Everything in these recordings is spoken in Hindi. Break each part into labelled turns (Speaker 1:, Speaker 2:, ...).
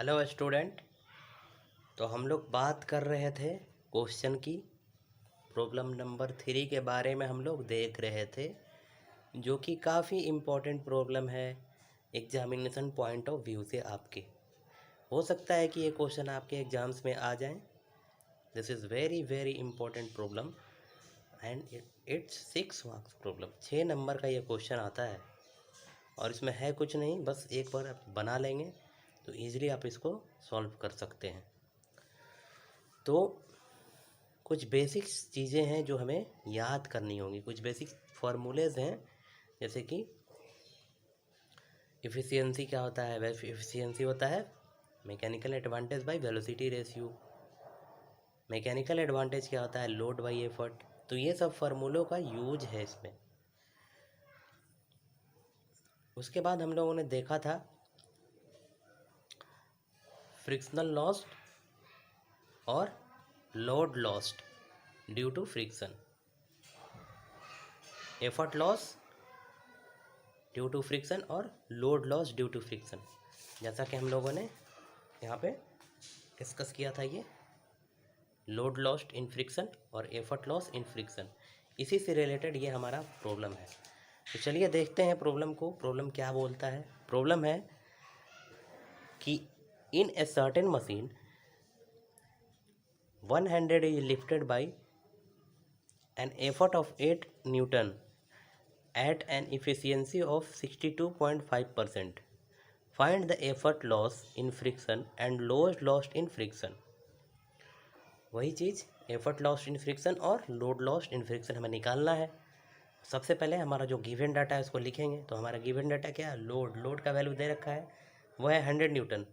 Speaker 1: Hello student. तो हम लोग बात कर रहे थे क्वेश्चन की। प्रॉब्लम नंबर 3 के बारे में हम लोग देख रहे थे, जो कि काफ़ी इम्पोर्टेंट प्रॉब्लम है एग्जामिनेशन पॉइंट ऑफ व्यू से। आपके हो सकता है कि ये क्वेश्चन आपके एग्ज़ाम्स में आ जाएं। This is very very important problem and it's 6 marks problem. 6 number का ये क्वेश्चन आता है और इसमें है कुछ नहीं, बस एक बार आप बना लेंगे तो ईज़िली आप इसको सॉल्व कर सकते हैं। तो कुछ बेसिक्स चीज़ें हैं जो हमें याद करनी होंगी, कुछ बेसिक फार्मूलेज हैं, जैसे कि इफ़िशियंसी क्या होता है। वह इफ़िशियंसी होता है mechanical advantage by velocity ratio. Mechanical advantage क्या होता है, लोड बाय एफर्ट। तो ये सब फार्मूलों का यूज है इसमें। उसके बाद हम लोगों ने देखा था फ्रिक्शनल लॉस और load lost due to friction, effort loss due to friction और load loss due to friction. जैसा कि हम लोगों ने यहाँ पे डिस्कस किया था, ये लोड लॉस्ट इन फ्रिक्शन और एफर्ट लॉस इन फ्रिक्शन, इसी से रिलेटेड ये हमारा प्रॉब्लम है। तो चलिए देखते हैं प्रॉब्लम को। प्रॉब्लम क्या बोलता है। प्रॉब्लम है कि in a certain machine 100 is lifted by an effort of 8 Newton at an efficiency of 62.5%. Find the effort loss in friction and load lost in friction. वही चीज़, एफर्ट लॉस्ट इन फ्रिक्शन और लोड लॉस्ट इन फ्रिक्शन हमें निकालना है। सबसे पहले हमारा जो गिवन डाटा है उसको लिखेंगे। तो हमारा गिवन डाटा क्या है, लोड का वैल्यू दे रखा है, वो है 100 न्यूटन।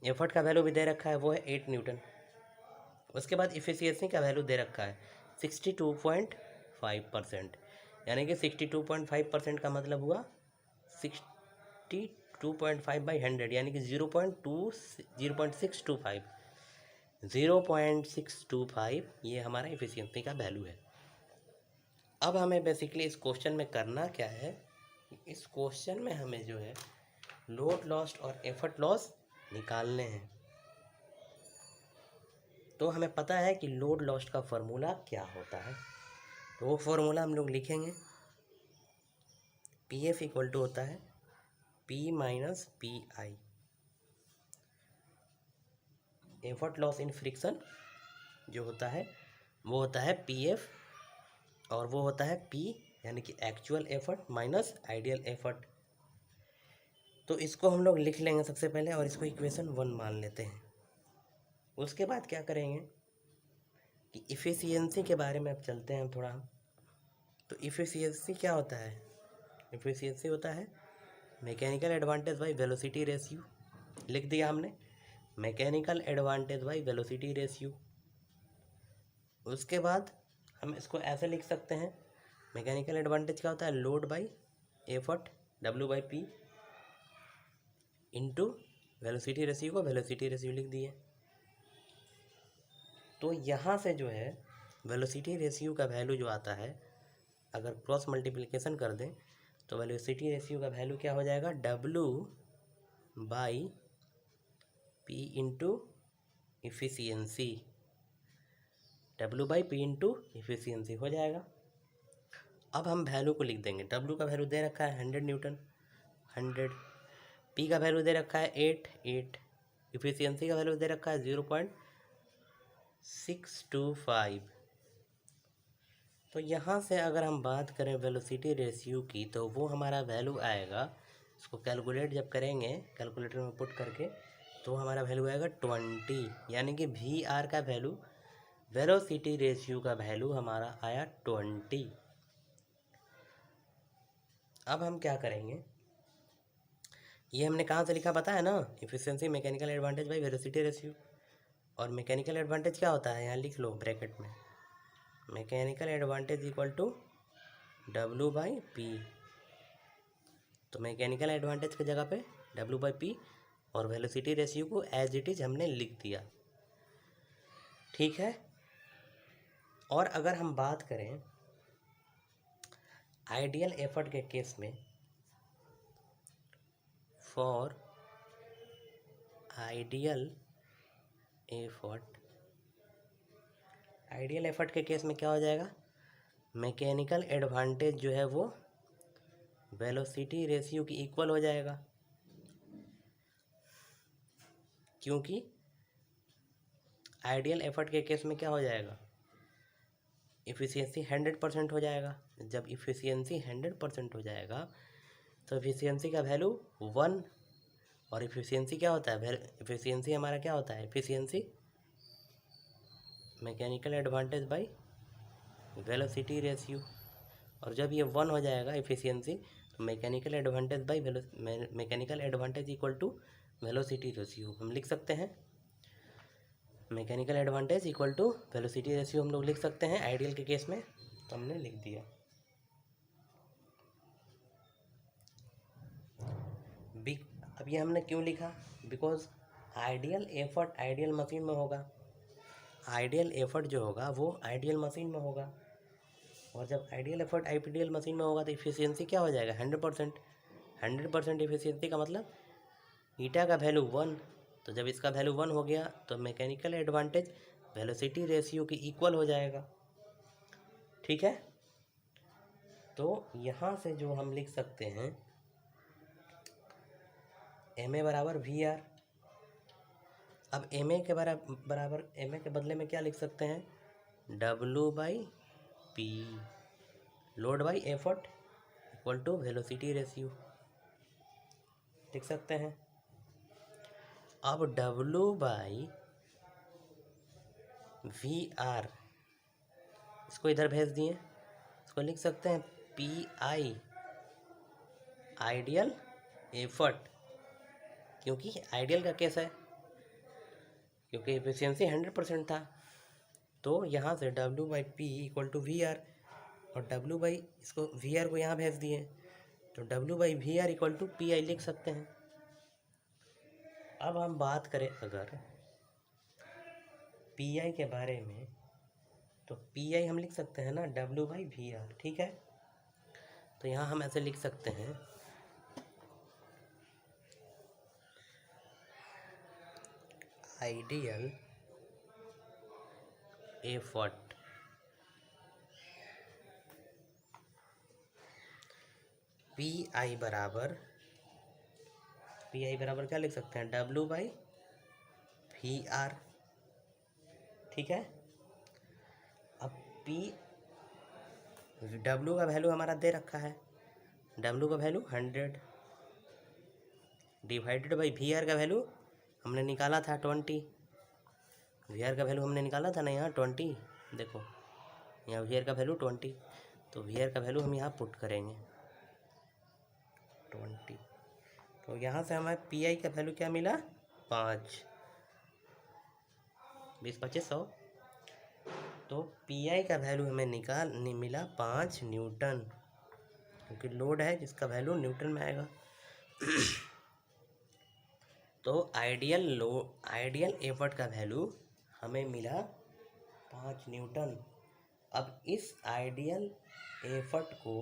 Speaker 1: एफर्ट का वैल्यू भी दे रखा है, वो है 8 न्यूटन। उसके बाद इफिशियंसी का वैल्यू दे रखा है 62.5%, यानी कि 62.5% का मतलब हुआ 62.5 बाई 100, यानी कि 0.625 ये हमारा इफिशियंसी का वैल्यू है। अब हमें बेसिकली इस क्वेश्चन में करना क्या है, इस क्वेश्चन में हमें जो है लोड लॉस्ट और एफर्ट लॉस निकालने हैं। तो हमें पता है कि लोड लॉस्ट का फॉर्मूला क्या होता है, तो वो फॉर्मूला हम लोग लिखेंगे। पी एफ इक्वल टू होता है P minus P I. Effort loss in friction जो होता है वो होता है पी एफ, और वो होता है पी यानी कि actual effort minus ideal effort. तो इसको हम लोग लिख लेंगे सबसे पहले, और इसको इक्वेशन 1 मान लेते हैं। उसके बाद क्या करेंगे कि इफ़िशियंसी के बारे में अब चलते हैं थोड़ा। तो इफ़िशियंसी क्या होता है, इफ़िशियंसी होता है mechanical advantage by velocity ratio. लिख दिया हमने, mechanical advantage by velocity ratio. उसके बाद हम इसको ऐसे लिख सकते हैं, मैकेनिकल एडवांटेज क्या होता है, load by effort W by P into velocity ratio को वेलोसिटी रेशियो लिख दिए। तो यहाँ से जो है वेलोसिटी रेशियो का वैल्यू जो आता है, अगर क्रॉस मल्टीप्लिकेशन कर दें तो वेलोसिटी रेशियो का वैल्यू क्या हो जाएगा, W by P into efficiency. W by P into efficiency हो जाएगा। अब हम वैल्यू को लिख देंगे। डब्लू का वैल्यू दे रखा है 100 न्यूटन, 100। पी का वैल्यू दे रखा है 8। इफिशियंसी का वैल्यू दे रखा है 0.625। तो यहाँ से अगर हम बात करें वेलोसिटी रेशियो की, तो वो हमारा वैल्यू आएगा, इसको कैलकुलेट जब करेंगे कैलकुलेटर में पुट करके, तो हमारा वैल्यू आएगा 20, यानी कि वी आर का वैल्यू, वेलोसिटी रेशियो का वैल्यू हमारा आया 20। अब हम क्या करेंगे, ये हमने कहाँ से लिखा पता है ना, efficiency mechanical advantage by velocity ratio. और मैकेनिकल एडवांटेज क्या होता है, यहाँ लिख लो ब्रैकेट में, mechanical advantage equal to W by P. तो मैकेनिकल एडवांटेज की जगह पे डब्लू बाई पी और वेलोसिटी रेशियो को एज इट इज़ हमने लिख दिया, ठीक है। और अगर हम बात करें आइडियल एफर्ट के केस में, for ideal effort, ideal effort के केस में क्या हो जाएगा, मैकेनिकल एडवांटेज जो है वो वेलोसिटी रेशियो की इक्वल हो जाएगा, क्योंकि आइडियल एफर्ट के केस में क्या हो जाएगा, इफ़िशियंसी 100% हो जाएगा। जब इफ़िशियंसी 100% हो जाएगा तो इफ़िशियंसी का वैल्यू 1, और इफ़िशियंसी क्या होता है, इफ़िशियंसी हमारा क्या होता है, efficiency mechanical advantage by velocity ratio, और जब ये 1 हो जाएगा इफ़िशियंसी तो mechanical advantage by mechanical advantage equal to velocity ratio हम लिख सकते हैं। Mechanical advantage equal to velocity ratio हम लोग लिख सकते हैं आइडियल के केस में, तो हमने लिख दिया। अब ये हमने क्यों लिखा, because ideal effort ideal machine में होगा, आइडियल एफर्ट जो होगा वो आइडियल मशीन में होगा, और जब आइडियल एफर्ट आइडियल मशीन में होगा तो इफ़िशियंसी क्या हो जाएगा, 100%। 100% इफ़िशियंसी का मतलब ईटा का वैल्यू 1, तो जब इसका वैल्यू 1 हो गया तो मैकेनिकल एडवांटेज वेलोसिटी रेशियो की इक्वल हो जाएगा। ठीक है, तो यहाँ से जो हम लिख सकते हैं एम ए बराबर वी आर। अब एम ए के बराबर एम ए के बदले में क्या लिख सकते हैं, W by P, load by effort equal to velocity ratio लिख सकते हैं। अब डब्लू बाई वी आर इसको इधर भेज दिए, इसको लिख सकते हैं पी आई आइडियल एफर्ट, क्योंकि आइडियल का केस है, क्योंकि एफिशिएंसी 100% था, तो यहाँ से W by P equal to V R, और डब्लू बाई इसको वी आर को यहाँ भेज दिए, तो W by V R equal to P I लिख सकते हैं। अब हम बात करें अगर पी आई के बारे में, तो पी आई हम लिख सकते हैं ना डब्लू बाई वी आर, ठीक है, तो यहाँ हम ऐसे लिख सकते हैं आइडियल एफर्ट पी आई बराबर क्या लिख सकते हैं, डब्लू बाई वी आर, ठीक है। अब पी डब्लू का वैल्यू हमारा दे रखा है, डब्लू का value 100 divided by V R का वैल्यू हमने निकाला था 20, वी आर का वैल्यू हमने निकाला था ना यहाँ 20, देखो यहाँ वी आर का वैल्यू 20, तो वी आर का वैल्यू हम यहाँ पुट करेंगे 20, तो यहाँ से हमें पी आई का वैल्यू क्या मिला, 5, 20 25 100, तो पी आई का वैल्यू हमें मिला 5 न्यूटन, क्योंकि लोड है जिसका वैल्यू न्यूटन में आएगा। तो आइडियल एफर्ट का वैल्यू हमें मिला 5 न्यूटन। अब इस आइडियल एफर्ट को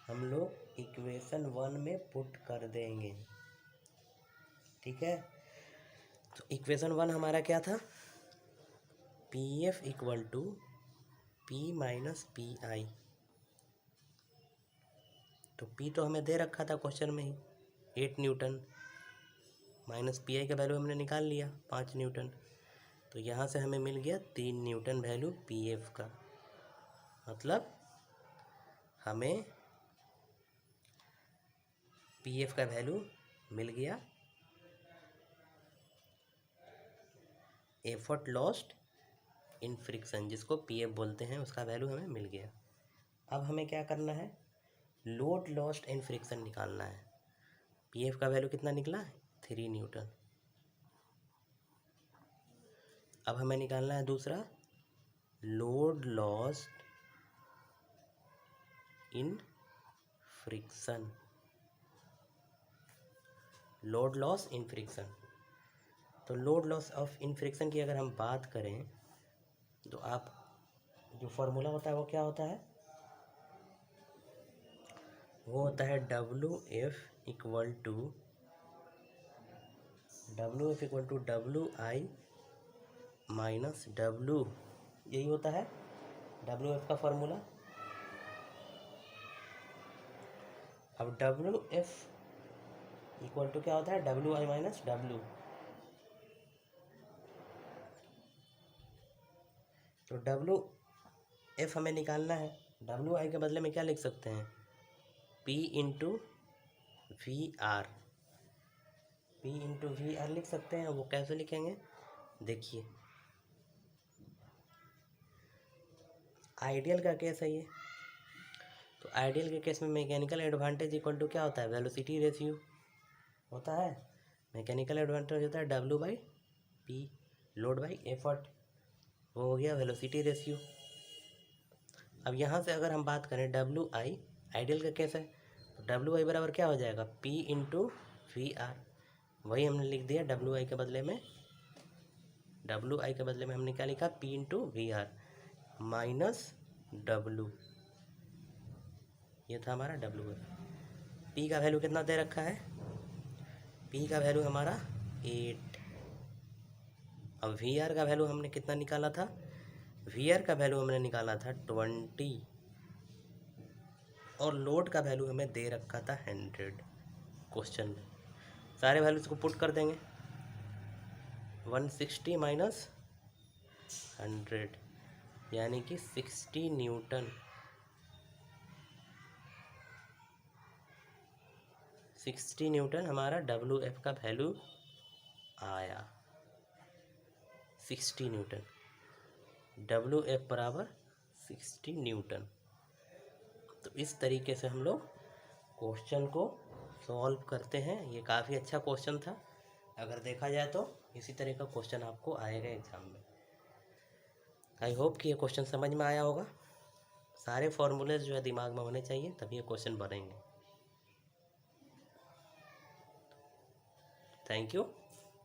Speaker 1: हम लोग इक्वेशन 1 में पुट कर देंगे, ठीक है। तो इक्वेशन 1 हमारा क्या था, P F equal to P minus P I, तो पी तो हमें दे रखा था क्वेश्चन में ही 8 न्यूटन, माइनस पी आई का वैल्यू हमने निकाल लिया 5 न्यूटन, तो यहाँ से हमें मिल गया 3 न्यूटन वैल्यू पी एफ का, मतलब हमें पी एफ का वैल्यू मिल गया एफर्ट लॉस्ट इन फ्रिक्शन, जिसको पी एफ बोलते हैं, उसका वैल्यू हमें मिल गया। अब हमें क्या करना है, लोड लॉस्ट इन फ्रिक्शन निकालना है। पी एफ का वैल्यू कितना निकला, 3 न्यूटन। अब हमें निकालना है दूसरा, load lost in friction, load loss in friction. तो load loss of in friction की अगर हम बात करें तो आप जो फॉर्मूला होता है वो क्या होता है, वो होता है W F equal to W F equal to W I minus W, यही होता है डब्ल्यू एफ का फॉर्मूला। अब डब्ल्यू एफ इक्वल टू क्या होता है, डब्ल्यू आई माइनस डब्ल्यू। तो डब्ल्यू एफ हमें निकालना है, डब्ल्यू आई के बदले में क्या लिख सकते हैं, P into V R, P into V R लिख सकते हैं। वो कैसे लिखेंगे, देखिए आइडियल का केस है ये। तो आइडियल के केस में मैकेनिकल एडवांटेज इक्वल टू क्या होता है, वेलोसिटी रेशियो होता है। मैकेनिकल एडवांटेज होता है W by P, load by effort, वो हो गया वेलोसिटी रेशियो। अब यहाँ से अगर हम बात करें डब्ल्यू आई, आइडियल का केस है, तो डब्ल्यू आई बराबर क्या हो जाएगा, पी इंटू वी आर। वही हमने लिख दिया डब्ल्यू आई के बदले में, डब्ल्यू आई के बदले में हमने क्या लिखा, P into V R minus W, ये था हमारा डब्ल्यू एफ। पी का वैल्यू कितना दे रखा है, पी का वैल्यू हमारा 8। अब वी आर का वैल्यू हमने कितना निकाला था, वी आर का वैल्यू हमने निकाला था 20, और लोड का वैल्यू हमें दे रखा था 100 क्वेश्चन में। सारे वैल्यूज को पुट कर देंगे, 160 माइनस 100 यानी कि 60 न्यूटन, 60 न्यूटन हमारा डब्ल्यू एफ का वैल्यू आया। 60 न्यूटन, डब्ल्यू एफ बराबर 60 न्यूटन। तो इस तरीके से हम लोग क्वेश्चन को सॉल्व करते हैं। ये काफ़ी अच्छा क्वेश्चन था, अगर देखा जाए तो इसी तरह का क्वेश्चन आपको आएगा एग्ज़ाम में। आई होप कि ये क्वेश्चन समझ में आया होगा। सारे फॉर्मूलेज जो है दिमाग में होने चाहिए, तभी ये क्वेश्चन बनेंगे। Thank you.